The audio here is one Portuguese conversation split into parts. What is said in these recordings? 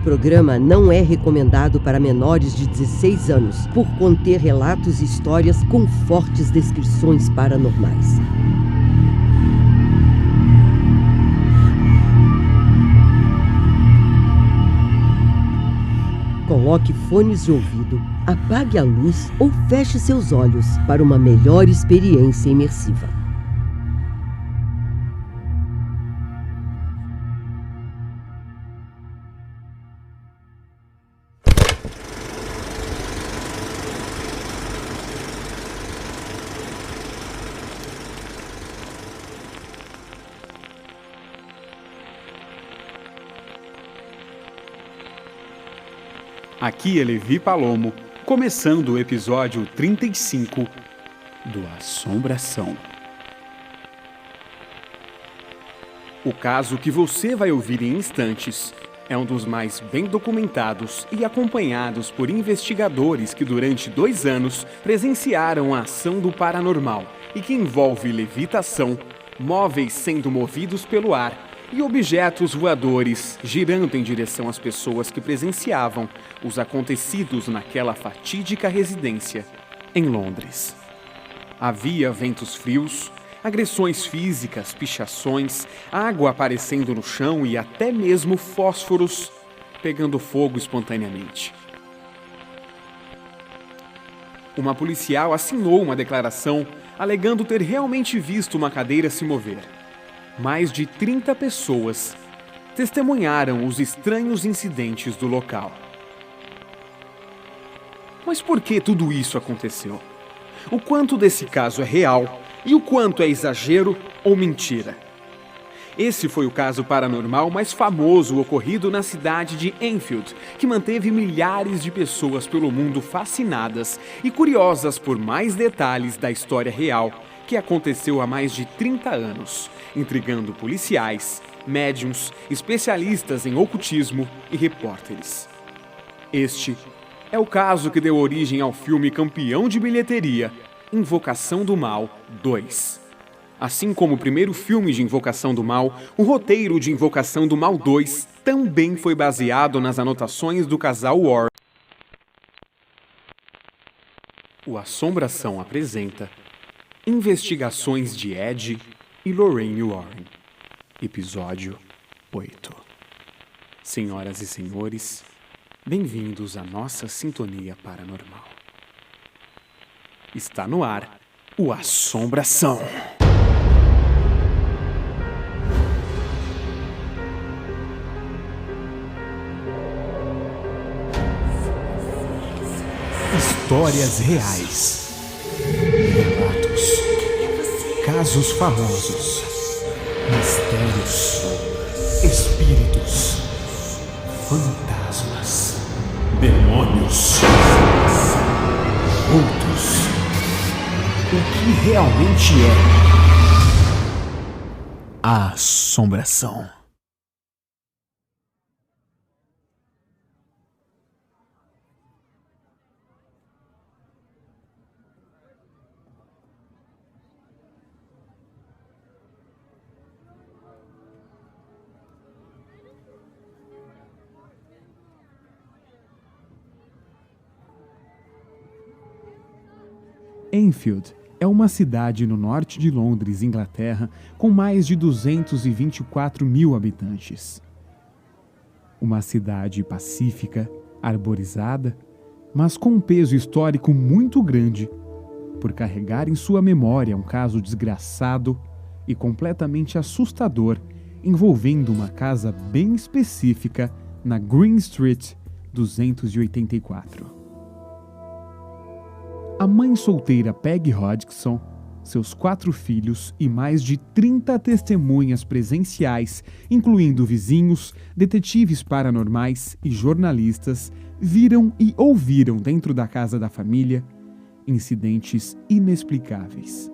programa não é recomendado para menores de 16 anos, por conter relatos e histórias com fortes descrições paranormais. Coloque fones de ouvido, apague a luz ou feche seus olhos para uma melhor experiência imersiva. Aqui é Levi Palomo, começando o episódio 35 do Assombração. O caso que você vai ouvir em instantes é um dos mais bem documentados e acompanhados por investigadores que durante 2 anos presenciaram a ação do paranormal e que envolve levitação, móveis sendo movidos pelo ar e objetos voadores girando em direção às pessoas que presenciavam os acontecidos naquela fatídica residência em Londres. Havia ventos frios, agressões físicas, pichações, água aparecendo no chão e até mesmo fósforos pegando fogo espontaneamente. Uma policial assinou uma declaração alegando ter realmente visto uma cadeira se mover. Mais de 30 pessoas testemunharam os estranhos incidentes do local. Mas por que tudo isso aconteceu? O quanto desse caso é real e o quanto é exagero ou mentira? Esse foi o caso paranormal mais famoso ocorrido na cidade de Enfield, que manteve milhares de pessoas pelo mundo fascinadas e curiosas por mais detalhes da história real que aconteceu há mais de 30 anos, intrigando policiais, médiuns, especialistas em ocultismo e repórteres. Este é o caso que deu origem ao filme campeão de bilheteria, Invocação do Mal 2. Assim como o primeiro filme de Invocação do Mal, o roteiro de Invocação do Mal 2 também foi baseado nas anotações do casal Warren. O Assombração apresenta Investigações de Ed e Lorraine Warren, episódio 8. Senhoras e senhores, bem-vindos à nossa sintonia paranormal. Está no ar o Assombração. Histórias reais. Relatos, casos famosos, mistérios, espíritos, fantasmas, demônios, vultos. O que realmente é a assombração? Enfield é uma cidade no norte de Londres, Inglaterra, com mais de 224 mil habitantes. Uma cidade pacífica, arborizada, mas com um peso histórico muito grande, por carregar em sua memória um caso desgraçado e completamente assustador envolvendo uma casa bem específica na Green Street 284. A mãe solteira Peggy Hodgson, seus 4 filhos e mais de 30 testemunhas presenciais, incluindo vizinhos, detetives paranormais e jornalistas, viram e ouviram dentro da casa da família incidentes inexplicáveis.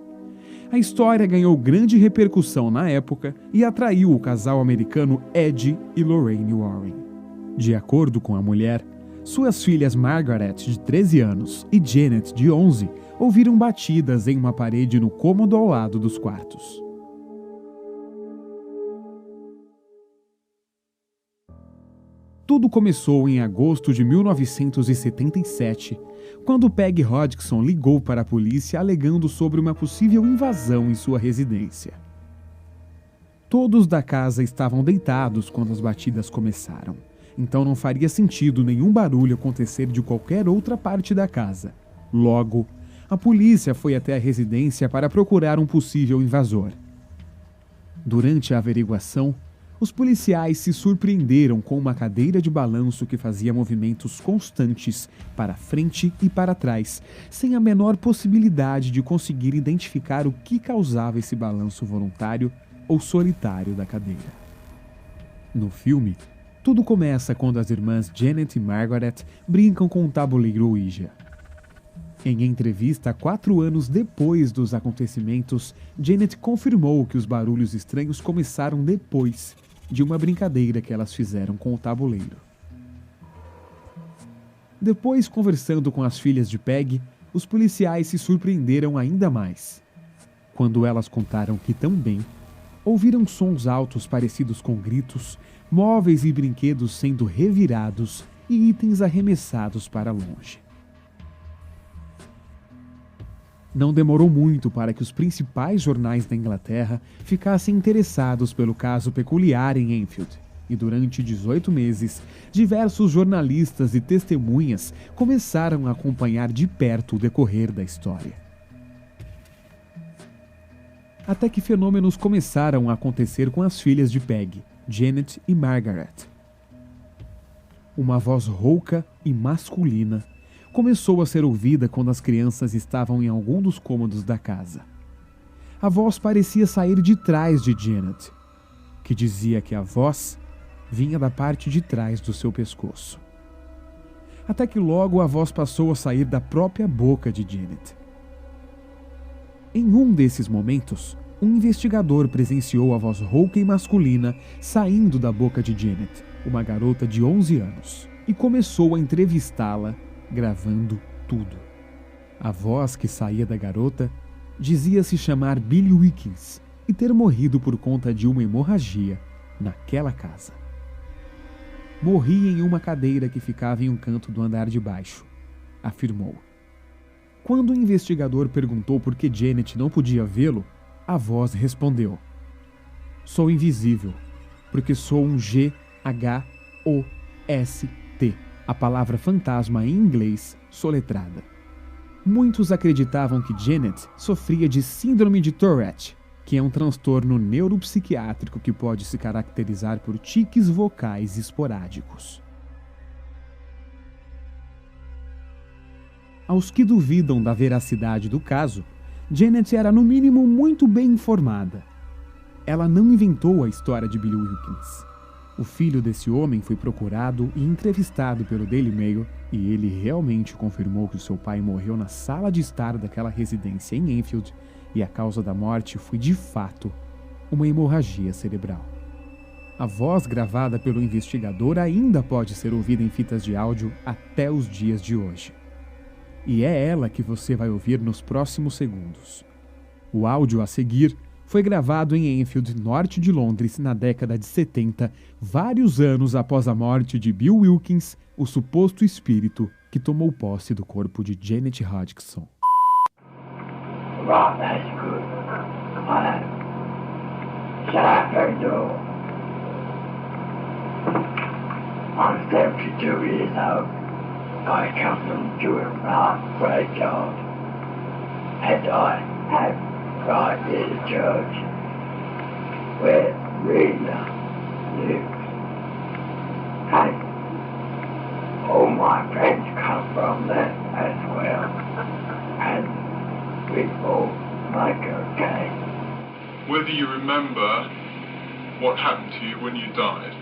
A história ganhou grande repercussão na época e atraiu o casal americano Ed e Lorraine Warren. De acordo com a mulher, suas filhas Margaret, de 13 anos, e Janet, de 11, ouviram batidas em uma parede no cômodo ao lado dos quartos. Tudo começou em agosto de 1977, quando Peggy Hodgson ligou para a polícia alegando sobre uma possível invasão em sua residência. Todos da casa estavam deitados quando as batidas começaram, então não faria sentido nenhum barulho acontecer de qualquer outra parte da casa. Logo, a polícia foi até a residência para procurar um possível invasor. Durante a averiguação, os policiais se surpreenderam com uma cadeira de balanço que fazia movimentos constantes para frente e para trás, sem a menor possibilidade de conseguir identificar o que causava esse balanço voluntário ou solitário da cadeira. No filme, tudo começa quando as irmãs Janet e Margaret brincam com um tabuleiro Ouija. Em entrevista 4 anos depois dos acontecimentos, Janet confirmou que os barulhos estranhos começaram depois de uma brincadeira que elas fizeram com o tabuleiro. Depois, conversando com as filhas de Peggy, os policiais se surpreenderam ainda mais, quando elas contaram que também ouviram sons altos parecidos com gritos, móveis e brinquedos sendo revirados e itens arremessados para longe. Não demorou muito para que os principais jornais da Inglaterra ficassem interessados pelo caso peculiar em Enfield, e durante 18 meses, diversos jornalistas e testemunhas começaram a acompanhar de perto o decorrer da história. Até que fenômenos começaram a acontecer com as filhas de Peggy, Janet e Margaret. Uma voz rouca e masculina começou a ser ouvida quando as crianças estavam em algum dos cômodos da casa. A voz parecia sair de trás de Janet, que dizia que a voz vinha da parte de trás do seu pescoço. Até que logo a voz passou a sair da própria boca de Janet. Em um desses momentos, um investigador presenciou a voz rouca e masculina saindo da boca de Janet, uma garota de 11 anos, e começou a entrevistá-la, gravando tudo. A voz que saía da garota dizia se chamar Billy Wilkins e ter morrido por conta de uma hemorragia naquela casa. Morri em uma cadeira que ficava em um canto do andar de baixo, afirmou. Quando o investigador perguntou por que Janet não podia vê-lo, a voz respondeu: "Sou invisível, porque sou um Ghost, a palavra fantasma em inglês soletrada." Muitos acreditavam que Janet sofria de síndrome de Tourette, que é um transtorno neuropsiquiátrico que pode se caracterizar por tiques vocais esporádicos. Aos que duvidam da veracidade do caso, Janet era no mínimo muito bem informada. Ela não inventou a história de Billy Wilkins. O filho desse homem foi procurado e entrevistado pelo Daily Mail e ele realmente confirmou que seu pai morreu na sala de estar daquela residência em Enfield e a causa da morte foi de fato uma hemorragia cerebral. A voz gravada pelo investigador ainda pode ser ouvida em fitas de áudio até os dias de hoje. E é ela que você vai ouvir nos próximos segundos. O áudio a seguir foi gravado em Enfield, norte de Londres, na década de 70, vários anos após a morte de Bill Wilkins, o suposto espírito que tomou posse do corpo de Janet Hodgson. Right, that's good. Right. Shut up, very door. I'm 72 years old. I come from Durham Park graveyard, and I have right near the church where Rita lives. And all my friends come from there as well, and we all make okay. Whether you remember what happened to you when you died?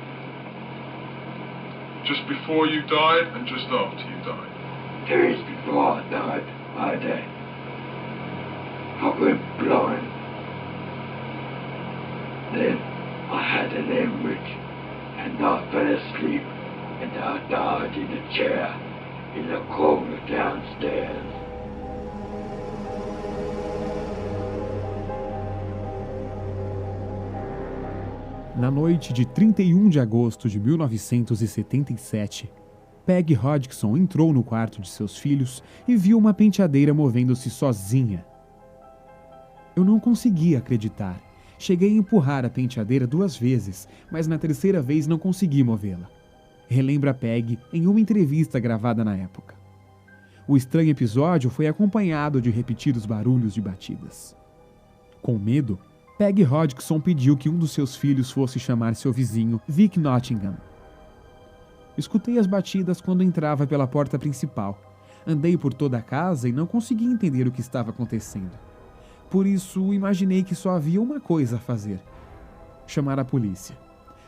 Just before you died and just after you died? 2 years before I died, I went blind. Then I had an hemorrhage and I fell asleep and I died in a chair in the corner downstairs. Na noite de 31 de agosto de 1977, Peggy Hodgson entrou no quarto de seus filhos e viu uma penteadeira movendo-se sozinha. Eu não conseguia acreditar. Cheguei a empurrar a penteadeira 2 vezes, mas na terceira vez não consegui movê-la. Relembra Peggy em uma entrevista gravada na época. O estranho episódio foi acompanhado de repetidos barulhos de batidas. Com medo, Peggy Hodgson pediu que um dos seus filhos fosse chamar seu vizinho, Vic Nottingham. Escutei as batidas quando entrava pela porta principal. Andei por toda a casa e não consegui entender o que estava acontecendo. Por isso, imaginei que só havia uma coisa a fazer: chamar a polícia,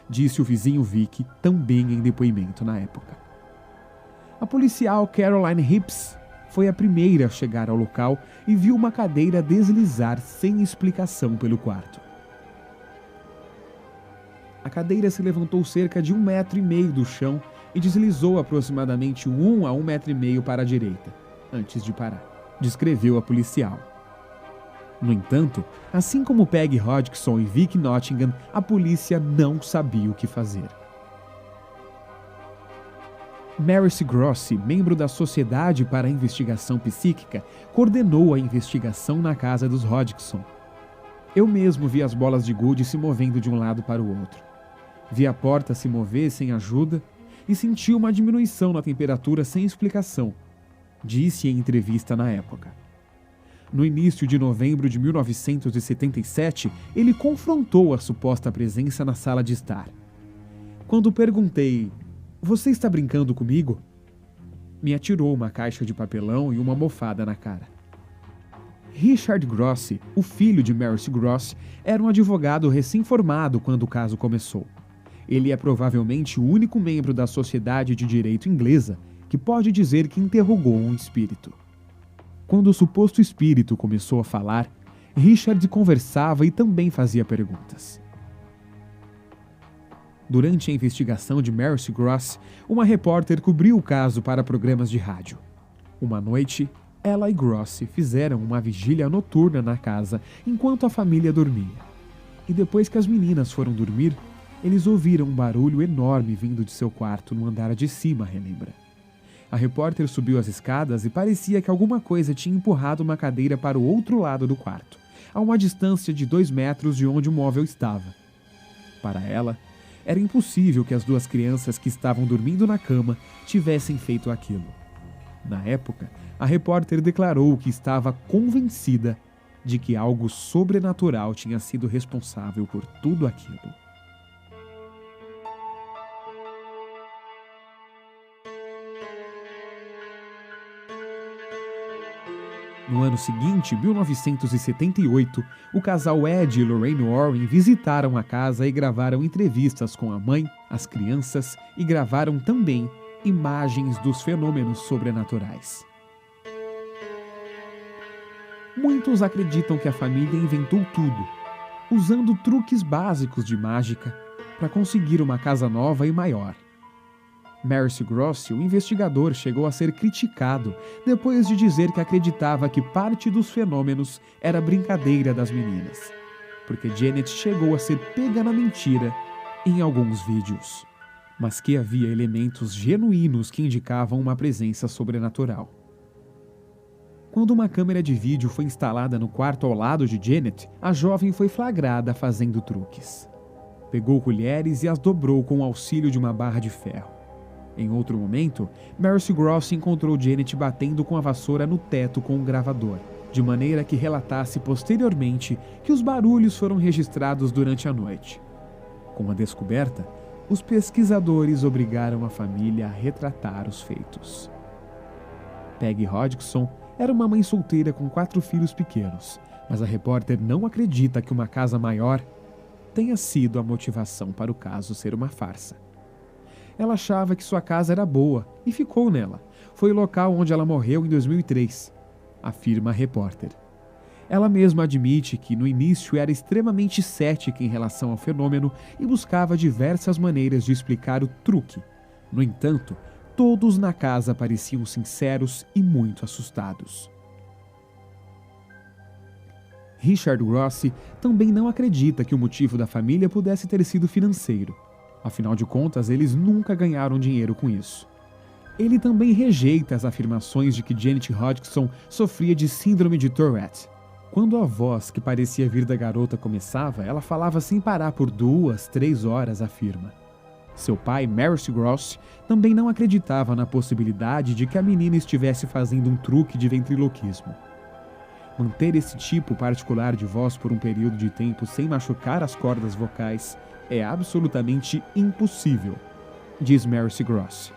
disse o vizinho Vic, também em depoimento na época. A policial Caroline Hips foi a primeira a chegar ao local e viu uma cadeira deslizar sem explicação pelo quarto. A cadeira se levantou cerca de 1,5 metros do chão e deslizou aproximadamente 1 a 1,5 metros para a direita, antes de parar, descreveu a policial. No entanto, assim como Peggy Hodgson e Vic Nottingham, a polícia não sabia o que fazer. Maurice Grossi, membro da Sociedade para a Investigação Psíquica, coordenou a investigação na casa dos Hodgson. Eu mesmo vi as bolas de gude se movendo de um lado para o outro. Vi a porta se mover sem ajuda e senti uma diminuição na temperatura sem explicação, disse em entrevista na época. No início de novembro de 1977, ele confrontou a suposta presença na sala de estar. Quando perguntei: "Você está brincando comigo?", me atirou uma caixa de papelão e uma almofada na cara. Richard Grossi, o filho de Maurice Grossi, era um advogado recém-formado quando o caso começou. Ele é provavelmente o único membro da Sociedade de Direito Inglesa que pode dizer que interrogou um espírito. Quando o suposto espírito começou a falar, Richard conversava e também fazia perguntas. Durante a investigação de Maurice Grossi, uma repórter cobriu o caso para programas de rádio. Uma noite, ela e Grossi fizeram uma vigília noturna na casa enquanto a família dormia. E depois que as meninas foram dormir, eles ouviram um barulho enorme vindo de seu quarto no andar de cima, relembra. A repórter subiu as escadas e parecia que alguma coisa tinha empurrado uma cadeira para o outro lado do quarto, a uma distância de 2 metros de onde o móvel estava. Para ela, era impossível que as 2 crianças que estavam dormindo na cama tivessem feito aquilo. Na época, a repórter declarou que estava convencida de que algo sobrenatural tinha sido responsável por tudo aquilo. No ano seguinte, 1978, o casal Ed e Lorraine Warren visitaram a casa e gravaram entrevistas com a mãe, as crianças e gravaram também imagens dos fenômenos sobrenaturais. Muitos acreditam que a família inventou tudo, usando truques básicos de mágica para conseguir uma casa nova e maior. Maurice Grossi, o investigador, chegou a ser criticado depois de dizer que acreditava que parte dos fenômenos era brincadeira das meninas, porque Janet chegou a ser pega na mentira em alguns vídeos, mas que havia elementos genuínos que indicavam uma presença sobrenatural. Quando uma câmera de vídeo foi instalada no quarto ao lado de Janet, a jovem foi flagrada fazendo truques. Pegou colheres e as dobrou com o auxílio de uma barra de ferro. Em outro momento, Maurice Grossi encontrou Janet batendo com a vassoura no teto com um gravador, de maneira que relatasse posteriormente que os barulhos foram registrados durante a noite. Com a descoberta, os pesquisadores obrigaram a família a retratar os feitos. Peggy Hodgson era uma mãe solteira com 4 filhos pequenos, mas a repórter não acredita que uma casa maior tenha sido a motivação para o caso ser uma farsa. Ela achava que sua casa era boa e ficou nela. Foi o local onde ela morreu em 2003, afirma a repórter. Ela mesma admite que no início era extremamente cética em relação ao fenômeno e buscava diversas maneiras de explicar o truque. No entanto, todos na casa pareciam sinceros e muito assustados. Richard Grossi também não acredita que o motivo da família pudesse ter sido financeiro. Afinal de contas, eles nunca ganharam dinheiro com isso. Ele também rejeita as afirmações de que Janet Hodgson sofria de síndrome de Tourette. Quando a voz que parecia vir da garota começava, ela falava sem parar por 2, 3 horas, afirma. Seu pai, Maurice Grossi, também não acreditava na possibilidade de que a menina estivesse fazendo um truque de ventriloquismo. Manter esse tipo particular de voz por um período de tempo sem machucar as cordas vocais é absolutamente impossível, diz Maurice Grossi.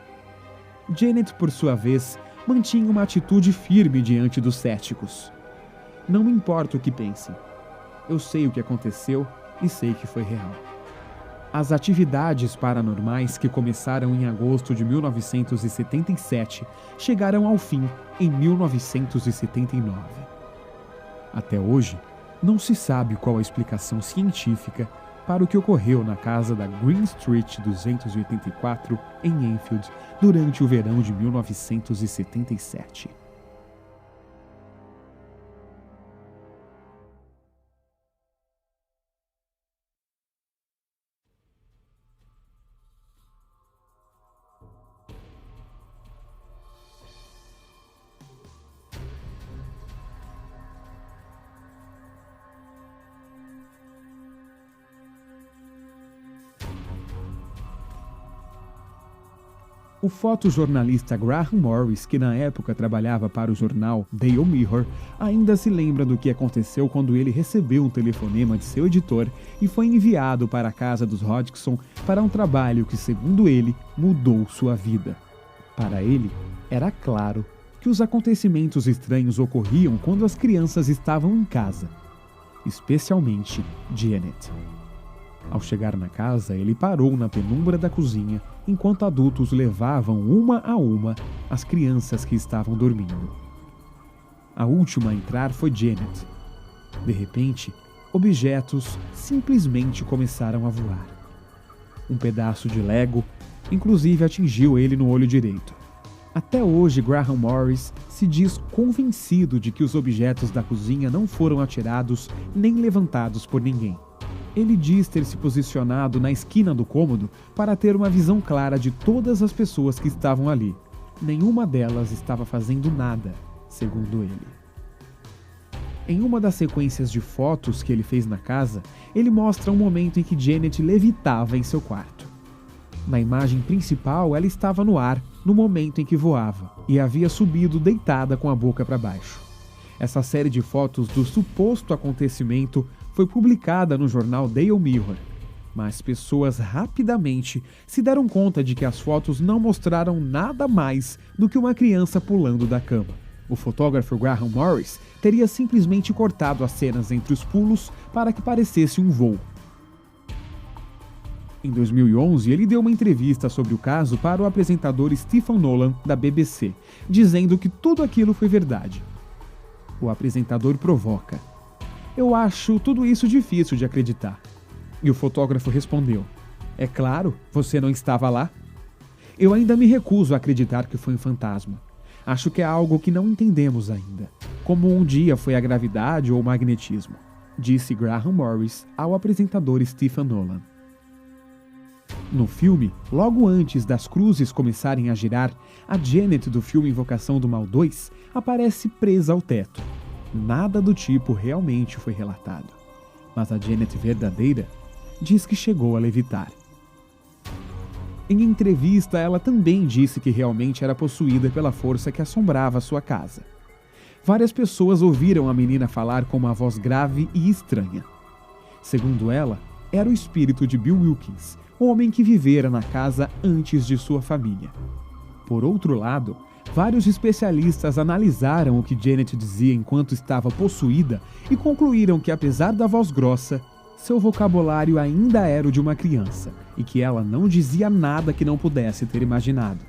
Janet, por sua vez, mantinha uma atitude firme diante dos céticos. Não me importa o que pensem. Eu sei o que aconteceu e sei que foi real. As atividades paranormais que começaram em agosto de 1977 chegaram ao fim em 1979. Até hoje, não se sabe qual a explicação científica para o que ocorreu na casa da Green Street 284 em Enfield durante o verão de 1977. O fotojornalista Graham Morris, que na época trabalhava para o jornal Daily Mirror, ainda se lembra do que aconteceu quando ele recebeu um telefonema de seu editor e foi enviado para a casa dos Hodgson para um trabalho que, segundo ele, mudou sua vida. Para ele, era claro que os acontecimentos estranhos ocorriam quando as crianças estavam em casa, especialmente Janet. Ao chegar na casa, ele parou na penumbra da cozinha enquanto adultos levavam uma a uma as crianças que estavam dormindo. A última a entrar foi Janet. De repente, objetos simplesmente começaram a voar. Um pedaço de Lego, inclusive, atingiu ele no olho direito. Até hoje, Graham Morris se diz convencido de que os objetos da cozinha não foram atirados nem levantados por ninguém. Ele diz ter se posicionado na esquina do cômodo para ter uma visão clara de todas as pessoas que estavam ali. Nenhuma delas estava fazendo nada, segundo ele. Em uma das sequências de fotos que ele fez na casa, ele mostra um momento em que Janet levitava em seu quarto. Na imagem principal, ela estava no ar no momento em que voava e havia subido deitada com a boca para baixo. Essa série de fotos do suposto acontecimento foi publicada no jornal Daily Mirror, mas pessoas rapidamente se deram conta de que as fotos não mostraram nada mais do que uma criança pulando da cama. O fotógrafo Graham Morris teria simplesmente cortado as cenas entre os pulos para que parecesse um voo. Em 2011, ele deu uma entrevista sobre o caso para o apresentador Stephen Nolan, da BBC, dizendo que tudo aquilo foi verdade. O apresentador provoca: "Eu acho tudo isso difícil de acreditar." E o fotógrafo respondeu: "É claro, você não estava lá." "Eu ainda me recuso a acreditar que foi um fantasma. Acho que é algo que não entendemos ainda, como um dia foi a gravidade ou o magnetismo", disse Graham Morris ao apresentador Stephen Nolan. No filme, logo antes das cruzes começarem a girar, a Janet do filme Invocação do Mal 2 aparece presa ao teto. Nada do tipo realmente foi relatado, mas a Janet verdadeira diz que chegou a levitar. Em entrevista, ela também disse que realmente era possuída pela força que assombrava sua casa. Várias pessoas ouviram a menina falar com uma voz grave e estranha. Segundo ela, era o espírito de Bill Wilkins, homem que vivera na casa antes de sua família. Por outro lado, vários especialistas analisaram o que Janet dizia enquanto estava possuída e concluíram que, apesar da voz grossa, seu vocabulário ainda era o de uma criança e que ela não dizia nada que não pudesse ter imaginado.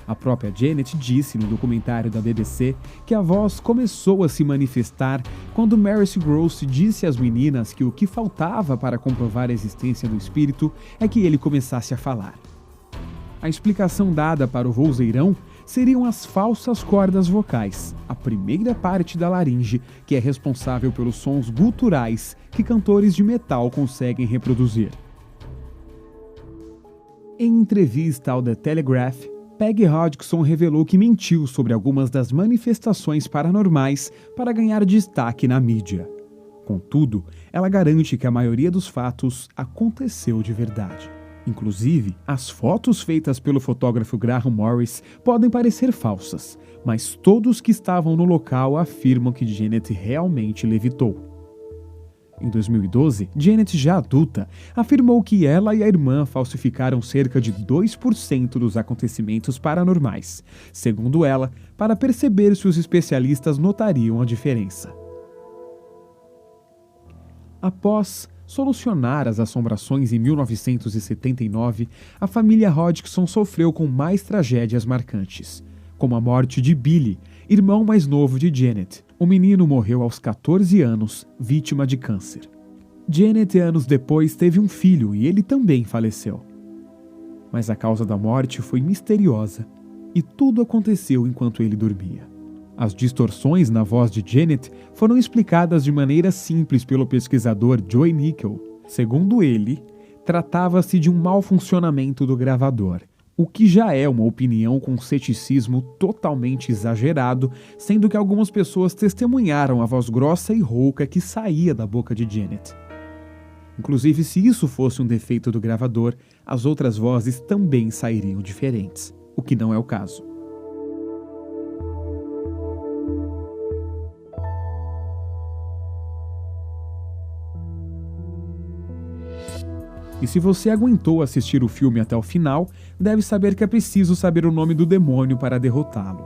A própria Janet disse no documentário da BBC que a voz começou a se manifestar quando Maurice Grossi disse às meninas que o que faltava para comprovar a existência do espírito é que ele começasse a falar. A explicação dada para o vozeirão seriam as falsas cordas vocais, a primeira parte da laringe que é responsável pelos sons guturais que cantores de metal conseguem reproduzir. Em entrevista ao The Telegraph, Peggy Hodgson revelou que mentiu sobre algumas das manifestações paranormais para ganhar destaque na mídia. Contudo, ela garante que a maioria dos fatos aconteceu de verdade. Inclusive, as fotos feitas pelo fotógrafo Graham Morris podem parecer falsas, mas todos que estavam no local afirmam que Janet realmente levitou. Em 2012, Janet, já adulta, afirmou que ela e a irmã falsificaram cerca de 2% dos acontecimentos paranormais, segundo ela, para perceber se os especialistas notariam a diferença. Após solucionar as assombrações em 1979, a família Hodgson sofreu com mais tragédias marcantes, como a morte de Billy, irmão mais novo de Janet. O menino morreu aos 14 anos, vítima de câncer. Janet, anos depois, teve um filho e ele também faleceu. Mas a causa da morte foi misteriosa e tudo aconteceu enquanto ele dormia. As distorções na voz de Janet foram explicadas de maneira simples pelo pesquisador Joe Nickel. Segundo ele, tratava-se de um mau funcionamento do gravador, o que já é uma opinião com ceticismo totalmente exagerado, sendo que algumas pessoas testemunharam a voz grossa e rouca que saía da boca de Janet. Inclusive, se isso fosse um defeito do gravador, as outras vozes também sairiam diferentes, o que não é o caso. E se você aguentou assistir o filme até o final, deve saber que é preciso saber o nome do demônio para derrotá-lo.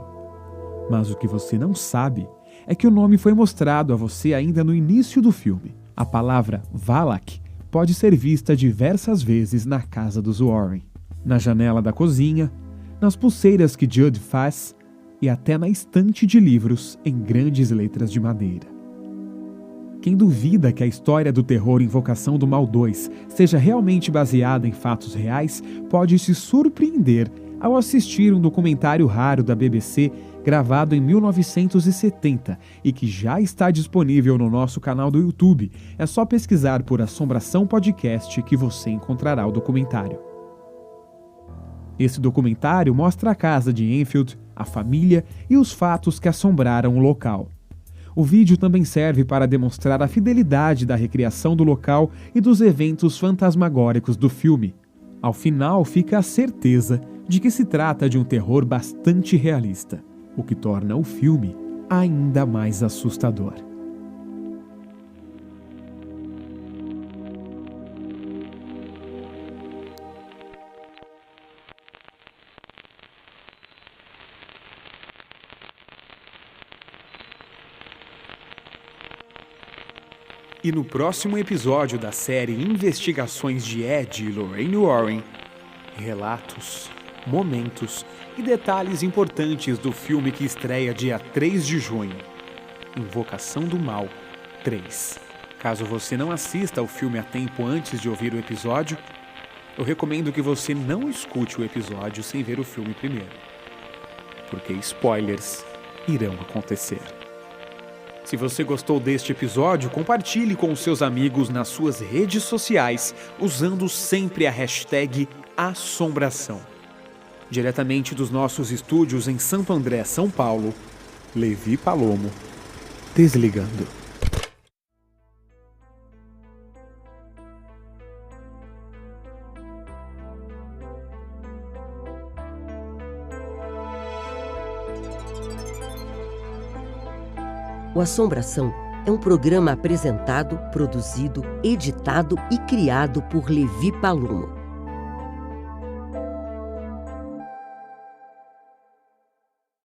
Mas o que você não sabe é que o nome foi mostrado a você ainda no início do filme. A palavra Valak pode ser vista diversas vezes na casa dos Warren, na janela da cozinha, nas pulseiras que Judd faz e até na estante de livros em grandes letras de madeira. Quem duvida que a história do terror Invocação do Mal 2 seja realmente baseada em fatos reais pode se surpreender ao assistir um documentário raro da BBC gravado em 1970 e que já está disponível no nosso canal do YouTube. É só pesquisar por Assombração Podcast que você encontrará o documentário. Esse documentário mostra a casa de Enfield, a família e os fatos que assombraram o local. O vídeo também serve para demonstrar a fidelidade da recriação do local e dos eventos fantasmagóricos do filme. Ao final, fica a certeza de que se trata de um terror bastante realista, o que torna o filme ainda mais assustador. E no próximo episódio da série Investigações de Ed e Lorraine Warren, relatos, momentos e detalhes importantes do filme que estreia dia 3 de junho, Invocação do Mal 3. Caso você não assista ao filme a tempo antes de ouvir o episódio, eu recomendo que você não escute o episódio sem ver o filme primeiro, porque spoilers irão acontecer. Se você gostou deste episódio, compartilhe com os seus amigos nas suas redes sociais, usando sempre a hashtag Assombração. Diretamente dos nossos estúdios em Santo André, São Paulo, Levi Palomo, desligando. O Assombração é um programa apresentado, produzido, editado e criado por Levi Palomo.